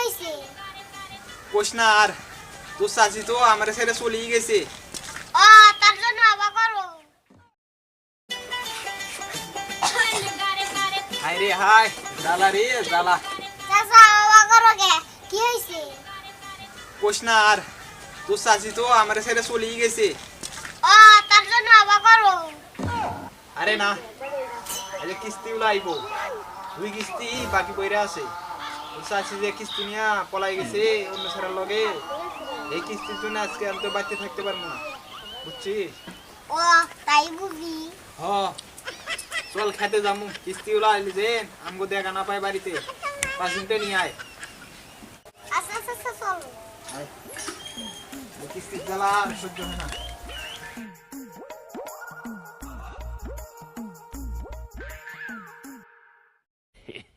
হইছে? কোশ না আর তোর চাচি তো আমার ছেড়ে চলেই গেছে। ও তার জন্য আবার করো। হাই রে হাই, জ্বালা রে জ্বালা। চাচা আবার করো কে? কি হইছে? কোশ না আর তোর চাচি তো আমার ছেড়ে চলেই গেছে। ও তার জন্য আবার করো। আরে না, এই যে কিস্তিগুলো আইবো, 2 কিস্তি বাকি পইরা আছে। তোর চাচি যে কিস্তি নিয়া পলাই গেছে অন্য ছেড়ার লগে, এই কিস্তির জন্য আজকে আমি তো বাড়িতে থাকতে পারবো না, বুঝছিস? ও তাই বুঝি। হ, চল খেতে যামু। কিস্তিগুলো আইলি যে আমগো দেখা না পায় বাড়িতে, 5 মিনিটে নিয়ে আয়। আচ্ছা আচ্ছা আচ্ছা, চলো। আয়। এই কিস্তির জ্বালা আর সহ্য হয় না।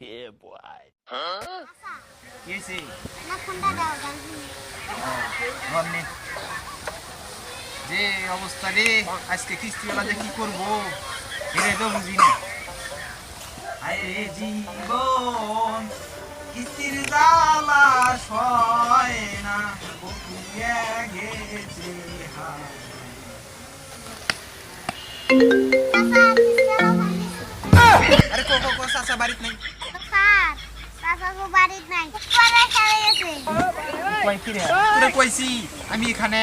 Yeah, boy. কি হয়েছে? না ফোনটা দাও গান শুনি। ধরনে যে অবস্থা রে, আজকে কিস্তিওয়ালা যে কি করবো এরে তো বুঝি না। আরে জীবন কিস্তির জ্বালা সয় না, বকুয়া গেছে হায়। চাচা কিসের ফোন দিছে? আরে কো চাচা বাড়িতে নেই। স্যার চাচা তো বাড়িতে নাই, পরে খেলে গেছে। কই কি রে? তোরে কইছি আমি এখানে।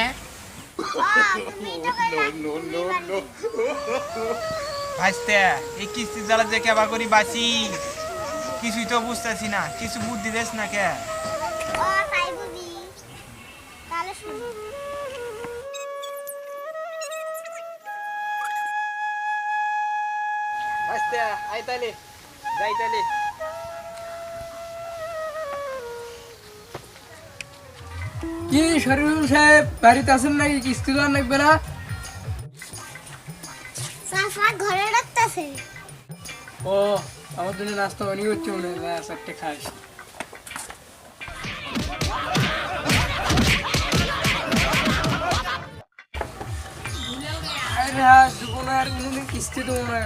তুমি তো কইলা নো। ভাইস্তে এই কিস্তির জ্বালা যে কেবা করি বাঁচি, কিছুই তো বুঝতেছি না, কিছু বুদ্ধি দেস না কে? ও তাই বুঝি। তাহলে শুনি। ভাইস্তে আই তাইলে, যাই তাইলে। কি শরীফুল সাহেব বাড়িতে আছেন নাকি? কিস্তি দেওয়ার লাগবে না? চাচা ঘরে রাখতেছে। ও আমার জন্য নাস্তা বানিয়ে হচ্ছে মনে হয়, চারটে খাস। আরে হ্যাঁ, দুপুর আর কিস্তি দেবো না।